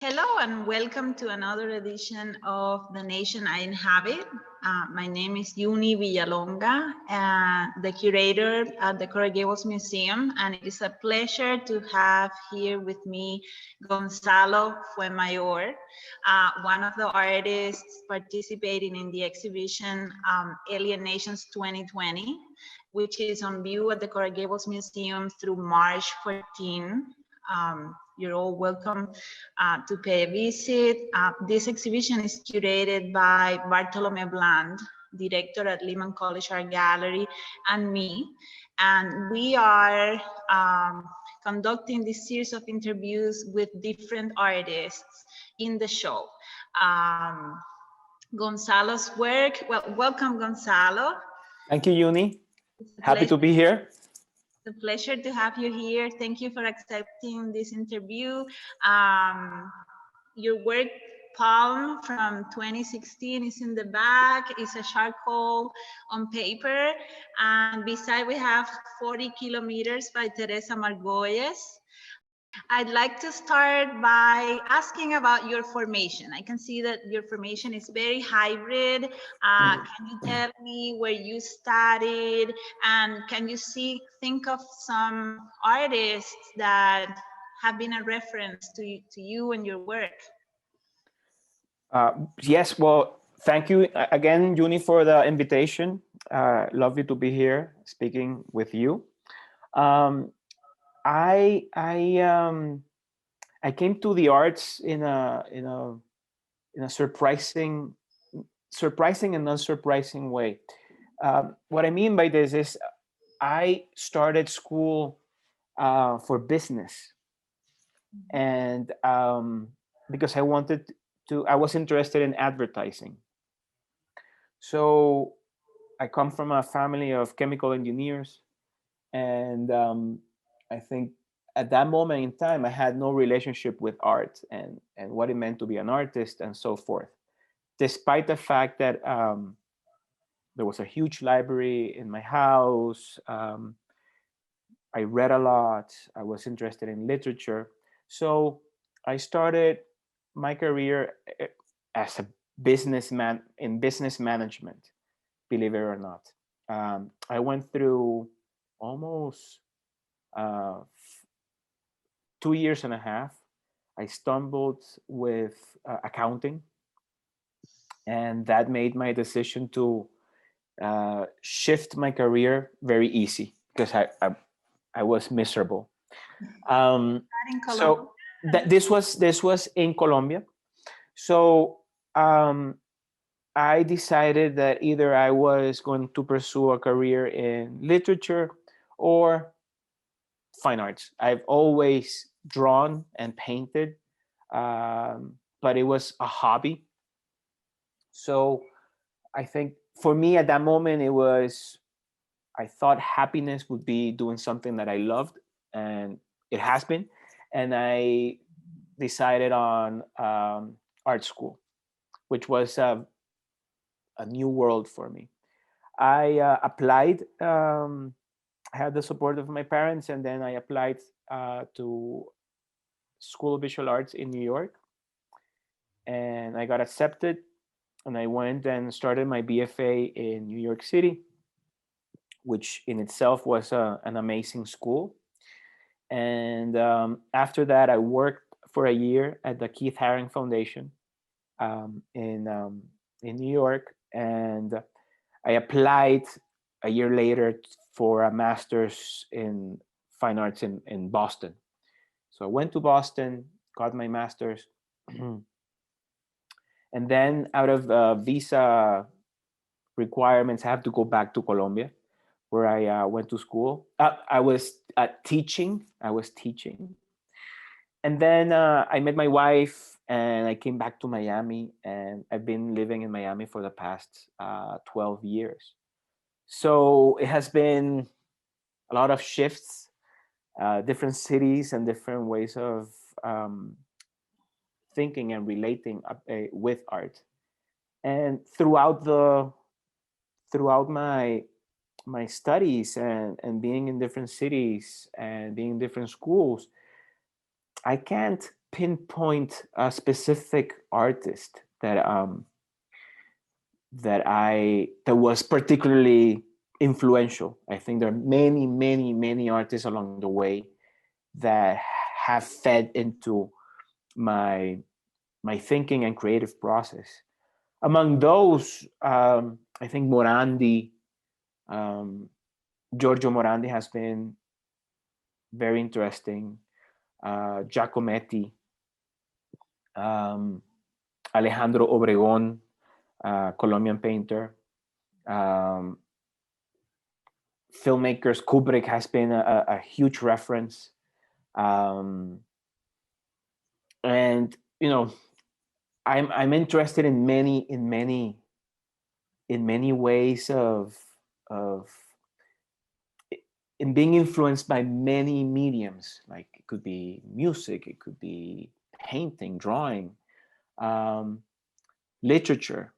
Hello and welcome to another edition of the Nation I Inhabit. My name is Yuni Villalonga, the curator at the Gables Museum, and it is a pleasure to have here with me Gonzalo Fuenmayor, one of the artists participating in the exhibition Alienations 2020, which is on view at the Gables Museum through March 14. You're all welcome to pay a visit. This exhibition is curated by Bartholomew, director at Lehman College Art Gallery, and me. And we are conducting this series of interviews with different artists in the show. Gonzalo's work, well, welcome Gonzalo. Thank you, Yuni. Happy to be here. It's a pleasure to have you here. Thank you for accepting this interview. Your work, Palm, from 2016 is in the back. It's a charcoal on paper. And beside we have 40 kilometers by Teresa Margolles. I'd like to start by asking about your formation. I can see that your formation is very hybrid. Can you tell me where you studied? And can you think of some artists that have been a reference to you and your work? Yes, well, thank you again, Yuni, for the invitation. Lovely to be here speaking with you. I came to the arts in a surprising and unsurprising way. What I mean by this is I started school for business, and because I was interested in advertising. So I come from a family of chemical engineers, and I think at that moment in time, I had no relationship with art and what it meant to be an artist and so forth. Despite the fact that there was a huge library in my house, I read a lot, I was interested in literature. So I started my career as a businessman in business management, believe it or not. I went through almost 2 years and a half. I stumbled with accounting, and that made my decision to shift my career very easy because I was miserable. So this was in Colombia. So I decided that either I was going to pursue a career in literature or fine arts. I've always drawn and painted, but it was a hobby. So I think for me at that moment, I thought happiness would be doing something that I loved, and it has been. And I decided on art school, which was a new world for me. I applied. I had the support of my parents, and then I applied to School of Visual Arts in New York, and I got accepted. And I went and started my BFA in New York City, which in itself was an amazing school. And after that, I worked for a year at the Keith Haring Foundation in New York, and I applied a year later for a master's in fine arts in Boston. So I went to Boston, got my master's, and then out of visa requirements, I have to go back to Colombia, where I went to school. I was teaching. And then I met my wife, and I came back to Miami, and I've been living in Miami for the past 12 years. So it has been a lot of shifts, different cities and different ways of thinking and relating with art. And throughout my studies and being in different cities and being in different schools, I can't pinpoint a specific artist that that was particularly influential. I think there are many, many, many artists along the way that have fed into my thinking and creative process. Among those, I think Morandi, Giorgio Morandi has been very interesting. Giacometti, Alejandro Obregón, Colombian painter. Filmmakers, Kubrick has been a huge reference. And you know, I'm interested in many ways of in being influenced by many mediums. Like it could be music, it could be painting, drawing, literature.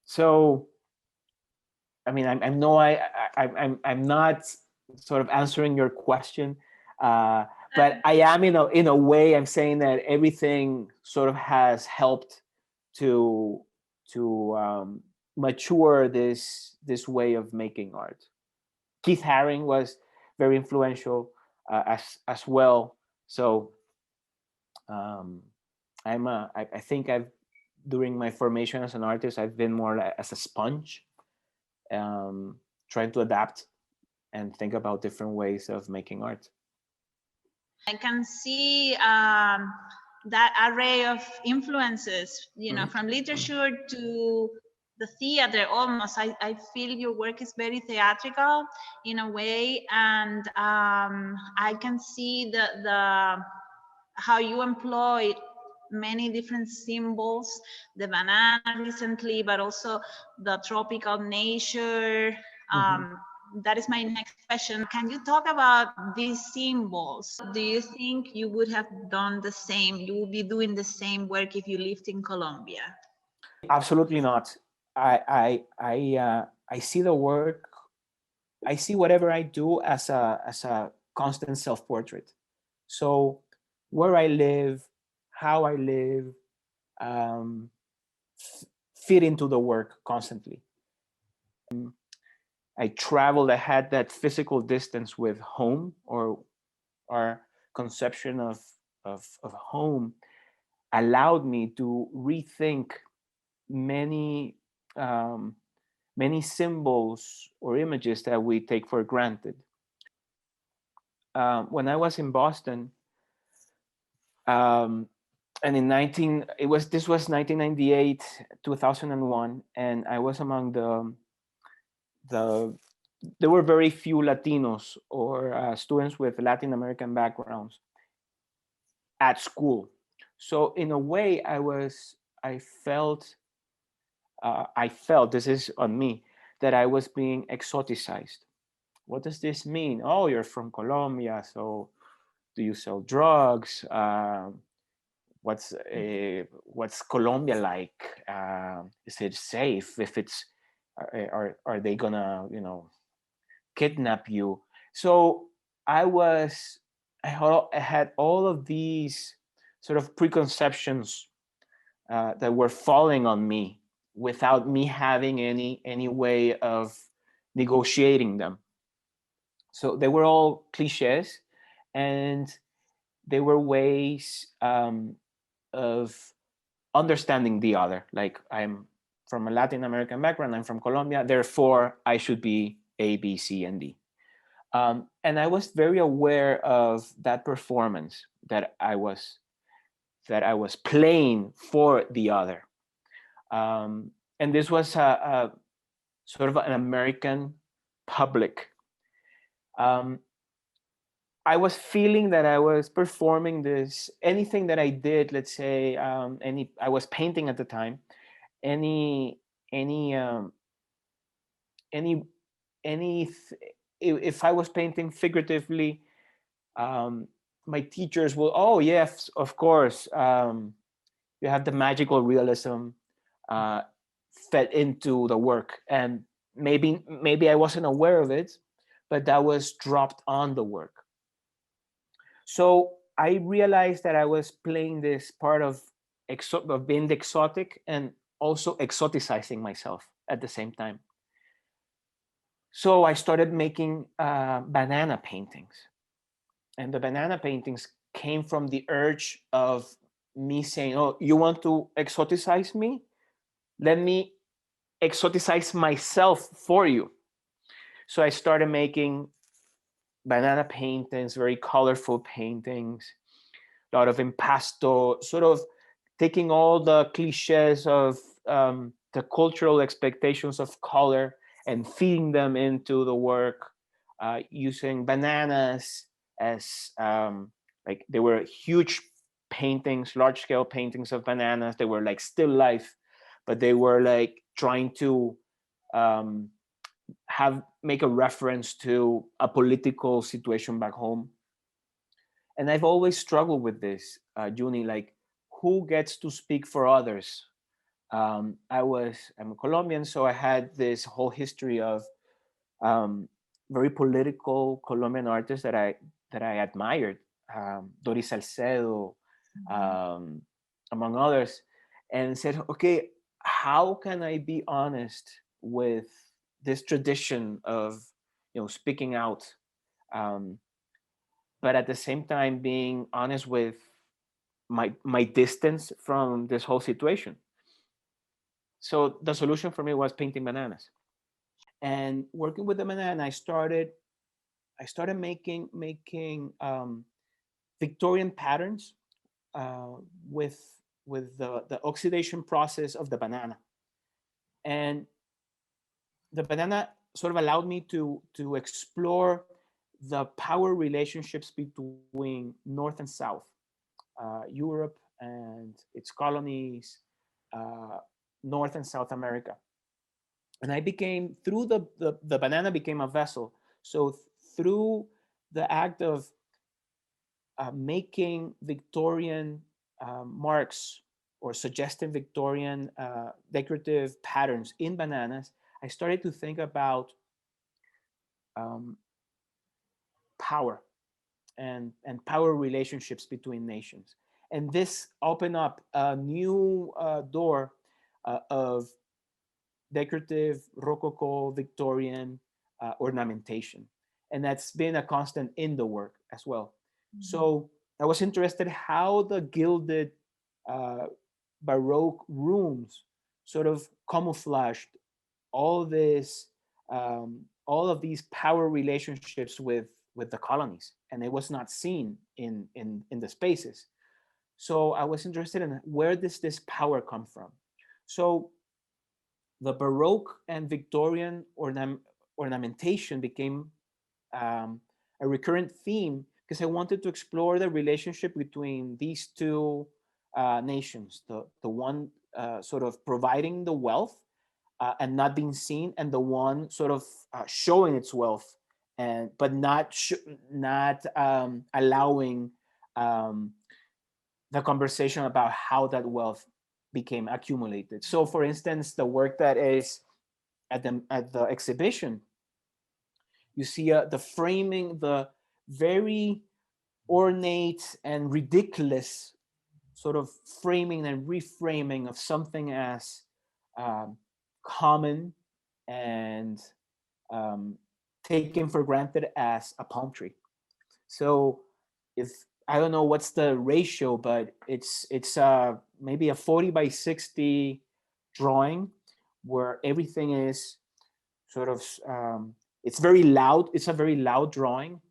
So I mean, I'm not sort of answering your question, but I am in a way. I'm saying that everything sort of has helped to mature this way of making art. Keith Haring was very influential as well. So I think during my formation as an artist, I've been more as a sponge. Trying to adapt and think about different ways of making art. I can see that array of influences, you know, from literature to the theater almost. I feel your work is very theatrical in a way, and I can see the how you employ many different symbols, the banana recently, but also the tropical nature. That is my next question. Can you talk about these symbols? Do you think you would have done the same? You would be doing the same work if you lived in Colombia? Absolutely not. I see the work. I see whatever I do as a constant self-portrait. So where I live, how I live, fit into the work constantly. I traveled. I had that physical distance with home, or our conception of home allowed me to rethink many many symbols or images that we take for granted. When I was in Boston, and in this was 1998, 2001, and I was among there were very few Latinos or students with Latin American backgrounds at school. So in a way, I felt, this is on me, that I was being exoticized. What does this mean? Oh, you're from Colombia, so do you sell drugs? What's Colombia like? Is it safe? If it's, are they gonna, kidnap you? So I had all of these sort of preconceptions that were falling on me without me having any way of negotiating them. So they were all cliches, and they were ways of understanding the other. Like, I'm from a Latin American background, I'm from Colombia, therefore I should be A, B, C, and D. And I was very aware of that performance that I was playing for the other. And this was a sort of an American public. I was feeling that I was performing anything that I did, let's say, I was painting at the time, if I was painting figuratively, my teachers will, oh yes, of course, you have the magical realism fed into the work, and maybe I wasn't aware of it, but that was dropped on the work. So I realized that I was playing this part of of being the exotic and also exoticizing myself at the same time. So I started making banana paintings, and the banana paintings came from the urge of me saying, "Oh, you want to exoticize me? Let me exoticize myself for you." So I started making banana paintings, very colorful paintings, a lot of impasto, sort of taking all the cliches of the cultural expectations of color and feeding them into the work, using bananas as like they were huge paintings, large scale paintings of bananas. They were like still life, but they were like trying to um, have make a reference to a political situation back home. And I've always struggled with this, Juni, like who gets to speak for others? I'm a Colombian, so I had this whole history of um, very political Colombian artists that I admired, Doris Salcedo, um, among others, and said, okay, how can I be honest with this tradition of speaking out, um, but at the same time being honest with my distance from this whole situation. So the solution for me was painting bananas and working with the banana. I started making Victorian patterns uh, with the oxidation process of the banana, and the banana sort of allowed me to explore the power relationships between North and South, Europe and its colonies, uh, North and South America. And I became, through the banana became a vessel. So through the act of making Victorian marks or suggesting Victorian decorative patterns in bananas, I started to think about um, power and power relationships between nations. And this opened up a new door of decorative Rococo Victorian ornamentation. And that's been a constant in the work as well. Mm-hmm. So I was interested how the gilded uh, Baroque rooms sort of camouflaged all this, all of these power relationships with the colonies, and it was not seen in the spaces. So I was interested in where does this power come from. So the Baroque and Victorian ornamentation became a recurrent theme because I wanted to explore the relationship between these two nations, the one sort of providing the wealth and not being seen, and the one sort of showing its wealth, and but not allowing um, the conversation about how that wealth became accumulated. So, for instance, the work that is at the exhibition, you see the framing, the very ornate and ridiculous sort of framing and reframing of something as um, common and um, taken for granted as a palm tree. So if I don't know what's the ratio, but it's maybe a 40 by 60 drawing where everything is sort of it's very loud. It's a very loud drawing,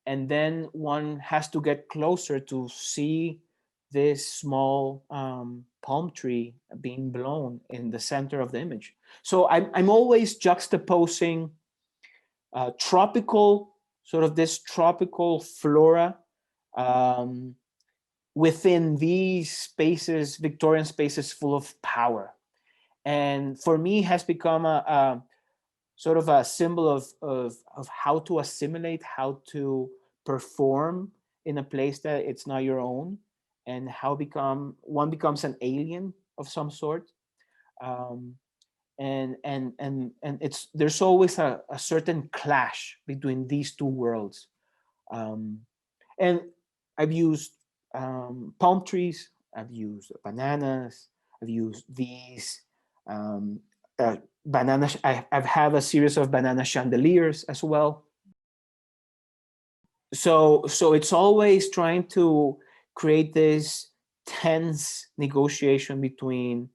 and then one has to get closer to see this small palm tree being blown in the center of the image. So I'm always juxtaposing tropical, sort of this tropical flora um, within these spaces, Victorian spaces full of power. And for me has become a sort of a symbol of how to assimilate, how to perform in a place that it's not your own, and how one becomes an alien of some sort. Um, and it's there's always a certain clash between these two worlds. And I've used palm trees, I've used bananas, I've used these um, bananas. I've had a series of banana chandeliers as well. So it's always trying to create this tense negotiation between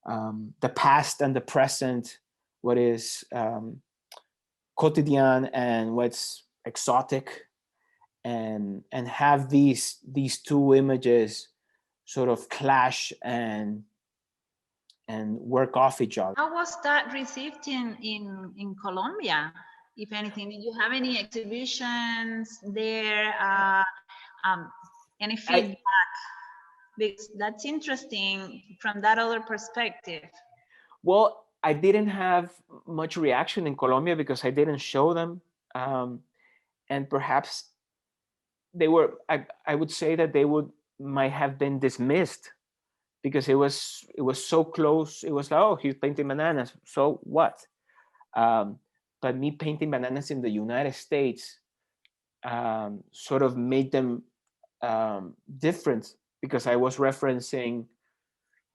the past and the present, what is quotidian and what's exotic, and have these two images sort of clash and work off each other. How was that received in Colombia, if anything? Did you have any exhibitions there? Any feedback? Because that's interesting from that other perspective. Well, I didn't have much reaction in Colombia because I didn't show them. And perhaps they were, I would say that they might have been dismissed because it was so close. It was like, oh, he's painting bananas. So what? But me painting bananas in the United States sort of made them different because I was referencing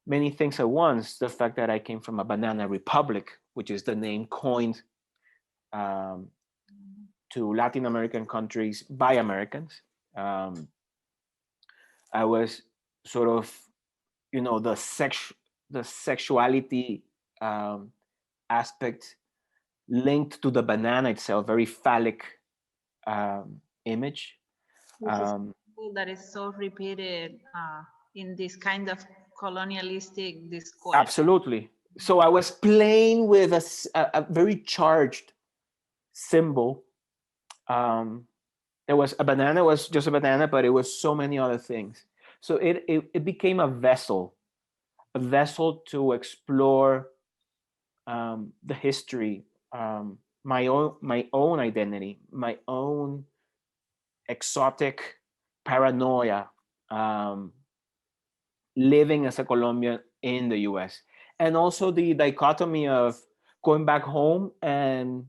many things at once. The fact that I came from a banana republic, which is the name coined um, to Latin American countries by Americans. I was sort of, the sexuality aspect linked to the banana itself, very phallic image. Which is that is so repeated in this kind of colonialistic discourse. Absolutely. So I was playing with a very charged symbol. There was a banana, was just a banana, but it was so many other things. So it became a vessel to explore the history, my own identity, my own exotic paranoia, living as a Colombian in the US. And also the dichotomy of going back home and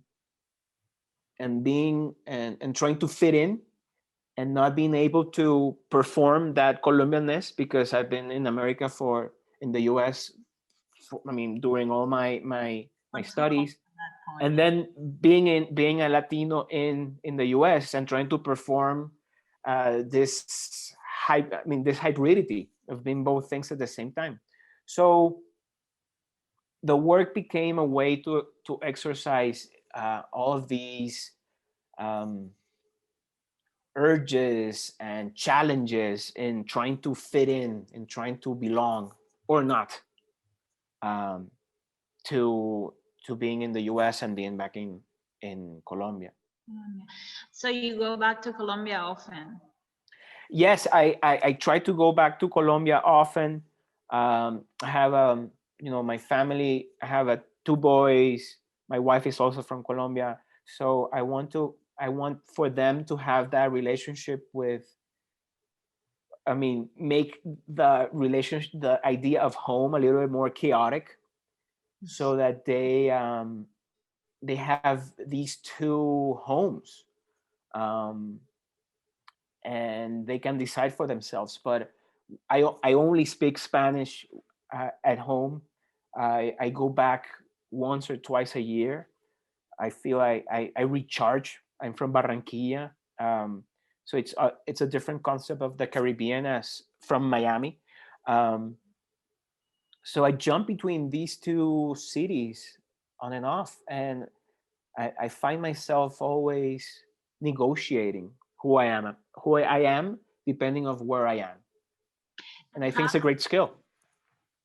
being and trying to fit in and not being able to perform that Colombianness because I've been in America in the US during all my studies, and then being a Latino in the US and trying to perform this hybridity of being both things at the same time. So the work became a way to exercise all of these urges and challenges in trying to fit in and trying to belong or not um, to being in the US and being back in Colombia. So you go back to Colombia often? Yes, I try to go back to Colombia often. I have my family. I have two boys. My wife is also from Colombia, so I want for them to have that relationship with. Make the relationship, the idea of home, a little bit more chaotic, so that they have these two homes, and they can decide for themselves. But I only speak Spanish at home. I go back once or twice a year. I feel I recharge. I'm from Barranquilla, so it's a different concept of the Caribbean as from Miami. So I jump between these two cities on and off, and I find myself always negotiating who I am, depending of where I am, and I think it's a great skill.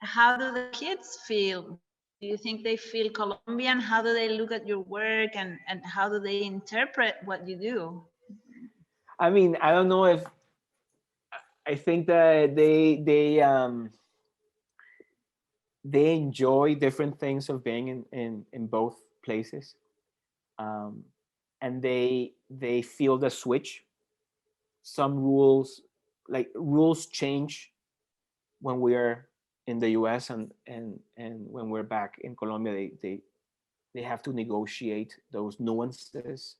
How do the kids feel? Do you think they feel Colombian? How do they look at your work, and how do they interpret what you do? I don't know if I think that they enjoy different things of being in both places, and they feel the switch. Some rules change when we're in the US and when we're back in Colombia. They have to negotiate those nuances,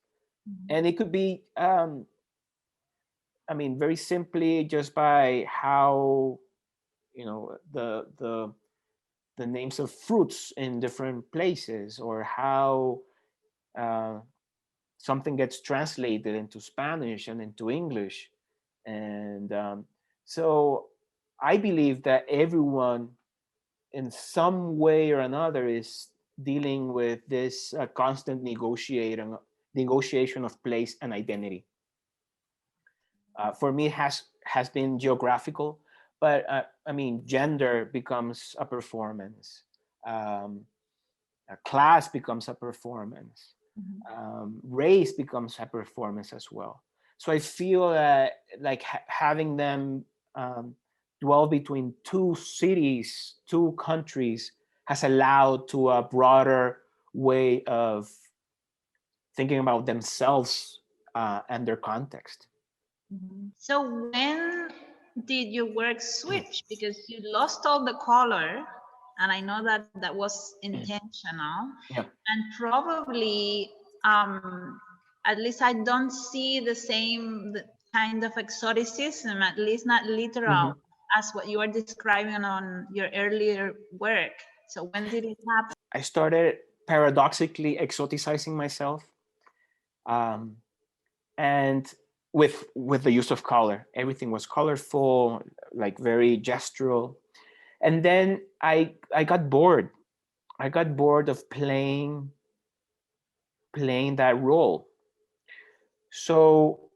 and it could be I mean, very simply, just by how, you know, the names of fruits in different places, or how uh, something gets translated into Spanish and into English. And so I believe that everyone in some way or another is dealing with this constant negotiation of place and identity. For me, it has been geographical, but I mean, gender becomes a performance. Um, Class becomes a performance. Race becomes a performance as well. So I feel that like having them dwell between two cities, two countries, has allowed to a broader way of thinking about themselves and their context. So when did your work switch? Because you lost all the color, and I know that that was intentional, Yeah. and probably, at least I don't see the same kind of exoticism, at least not literal, as what you are describing on your earlier work. So when did it happen? I started paradoxically exoticizing myself, um, and with the use of color. Everything was colorful, like very gestural. And then I got bored. I got bored of playing that role. So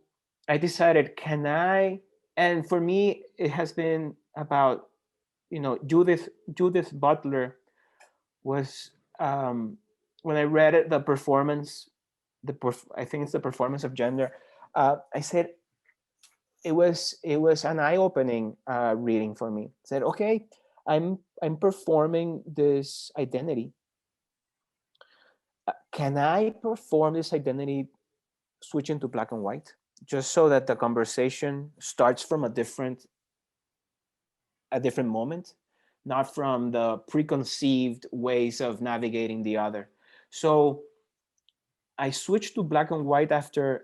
I decided, can I? And for me, it has been about, you know, Judith Butler was, when I read it, the performance, I think it's the performance of gender. I said it was an eye-opening reading for me. I said, okay, I'm performing this identity. Can I perform this identity switching to black and white, just so that the conversation starts from a different moment, not from the preconceived ways of navigating the other. So I switched to black and white after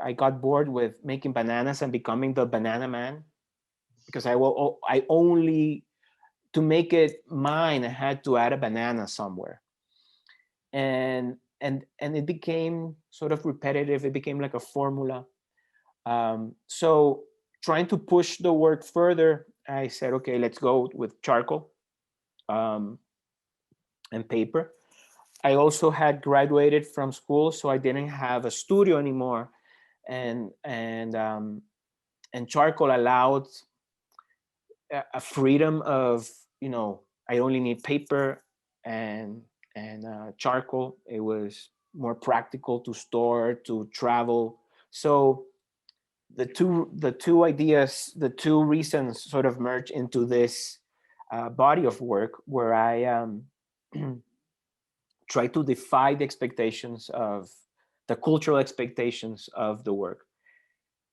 I got bored with making bananas and becoming the banana man, because I only, to make it mine, I had to add a banana somewhere. And it became sort of repetitive. It became like a formula. So trying to push the work further, I said, okay, let's go with charcoal um, and paper. I also had graduated from school, so I didn't have a studio anymore, and charcoal allowed a freedom of, you know, I only need paper and charcoal. It was more practical to store, to travel. So the two ideas, the two reasons sort of merge into this body of work, where I try to defy the expectations of the cultural expectations of the work.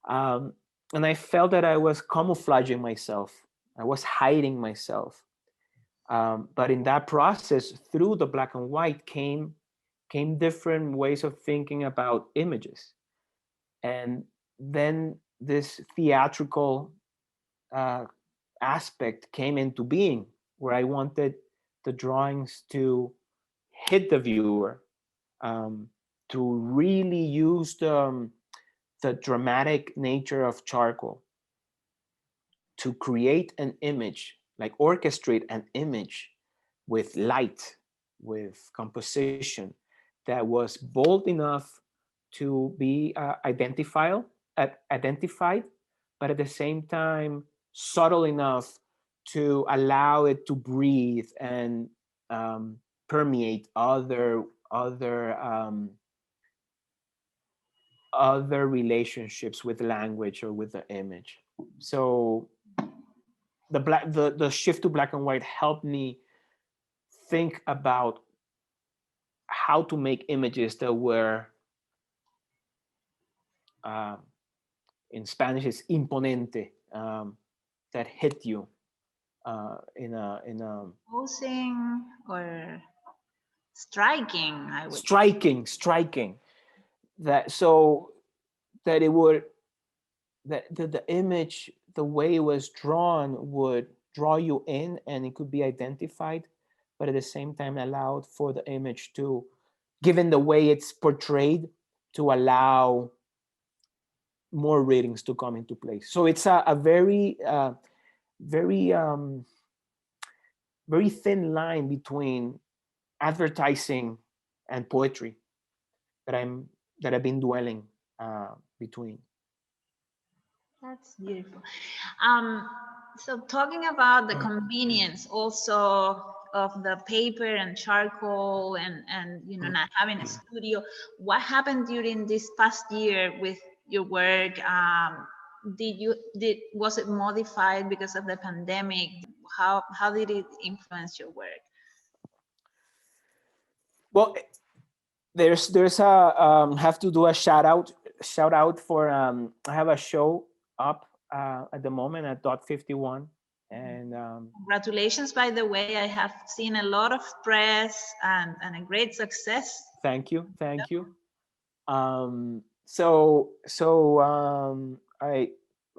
Um, and I felt that I was camouflaging myself. I was hiding myself. But in that process, through the black and white, came different ways of thinking about images. And then this theatrical uh, aspect came into being, where I wanted the drawings to hit the viewer, um, to really use the dramatic nature of charcoal to create an image, like orchestrate an image with light, with composition, that was bold enough to be identified, but at the same time subtle enough to allow it to breathe and permeate other relationships with language or with the image. So the shift to black and white helped me think about how to make images that were, uh, in Spanish is imponente, that hit you in a Posing or striking, I would striking, that, so that it would the image, the way it was drawn would draw you in and it could be identified, but at the same time allowed for the image to, given the way it's portrayed, to allow more readings to come into place. So it's a very, very, very thin line between advertising and poetry that I've been dwelling between. That's beautiful. Um, so talking about the convenience also of the paper and charcoal and not having a studio, what happened during this past year with your work? Was it modified because of the pandemic? How did it influence your work? Well, there's a have to do a shout out for I have a show up at the moment at dot 51, and Congratulations, by the way. I have seen a lot of press and a great success. thank you.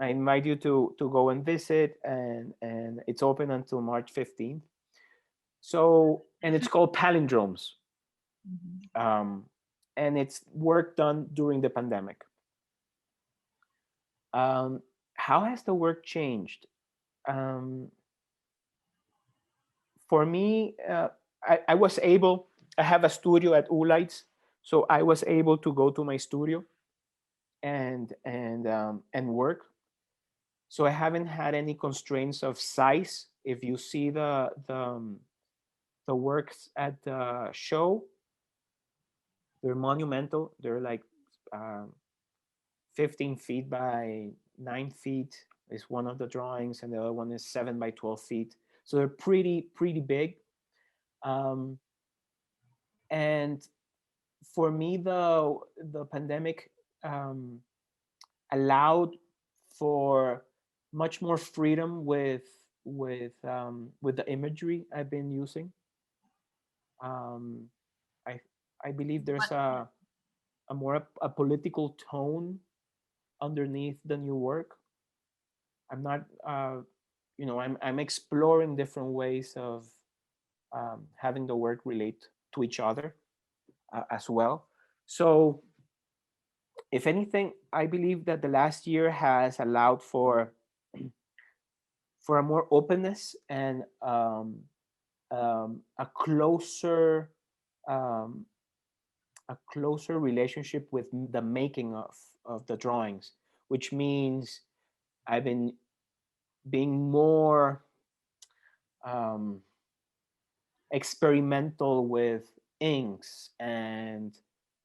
I invite you to go and visit, and it's open until March 15th. So, and it's called Palindromes. Mhm. And it's work done during the pandemic. Um, how has the work changed? Um, for me, I was able, I have a studio at Ulights, so I was able to go to my studio and work. So I haven't had any constraints of size. If you see the works at the show, they're monumental. They're like um, 15 feet by 9 feet is one of the drawings, and the other one is 7 by 12 feet. So they're pretty big. Um, and for me, the pandemic um, allowed for much more freedom with the imagery I've been using. Um, I I believe there's a more a political tone underneath the new work. I'm not I'm exploring different ways of having the work relate to each other as well. So if anything, I believe that the last year has allowed for a more openness and a um, closer relationship with the making of the drawings, which means I've been being more um, experimental with inks and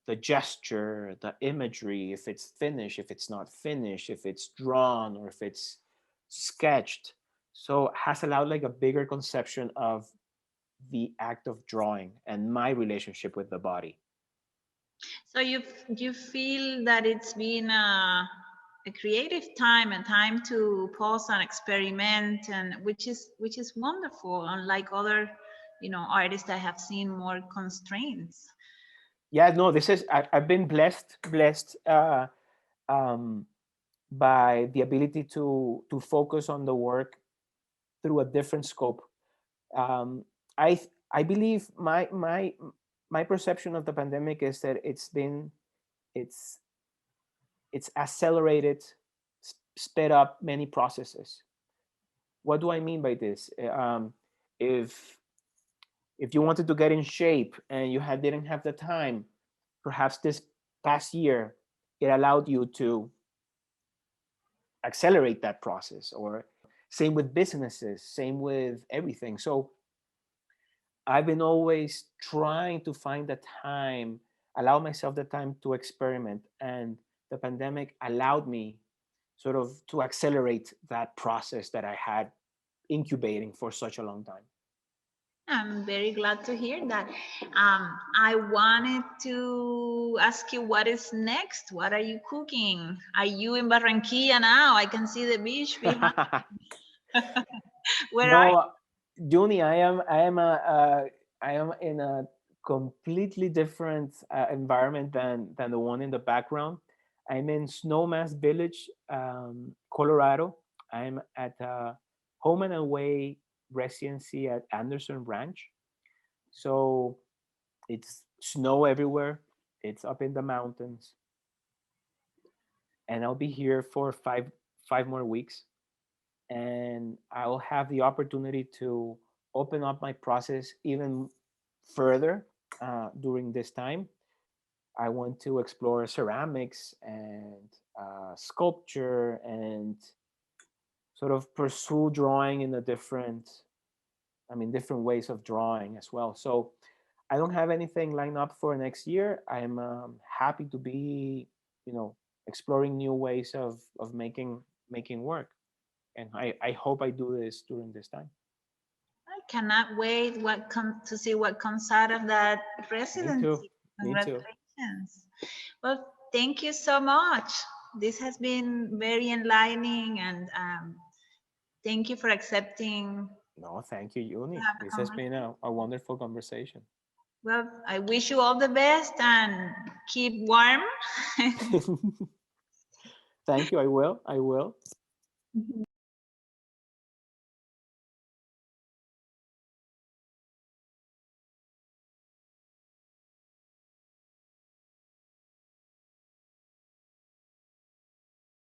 the gesture, the imagery, if it's finished, if it's not finished, if it's drawn or if it's sketched. So has allowed like a bigger conception of the act of drawing and my relationship with the body. So you feel that it's been a creative time, a time to pause and experiment, and which is wonderful. Unlike other, artists I have seen more constraints. Yeah, no, this is I've been blessed um, by the ability to focus on the work through a different scope. Um, I believe my perception of the pandemic is that it's it's accelerated, sped up many processes. What do I mean by this? If if you wanted to get in shape and you didn't have the time, perhaps this past year it allowed you to accelerate that process. Or same with businesses, same with everything. So I've been always trying to find the time, allow myself the time to experiment, and the pandemic allowed me sort of to accelerate that process that I had incubating for such a long time. I'm very glad to hear that. I wanted to ask you what is next. What are you cooking? Are you in Barranquilla now? I can see the beach behind. Where are No, Yuni, I am in a completely different environment than the one in the background. I'm in Snowmass Village, Colorado. I'm at a home and away residency at Anderson Ranch. So it's snow everywhere. It's up in the mountains, and I'll be here for five more weeks. And I'll have the opportunity to open up my process even further during this time. I want to explore ceramics and sculpture and sort of pursue drawing in a different ways of drawing as well. So I don't have anything lined up for next year. I'm happy to be, exploring new ways of making work, and I hope I do this during this time. I cannot wait to see what comes out of that Me too. residency. Me too. Congratulations. Well, thank you so much. This has been very enlightening, and thank you for accepting No, thank you, to Yuni. have a This has been conversation. a wonderful conversation. Well, I wish you all the best and keep warm. Thank you. I will. I will.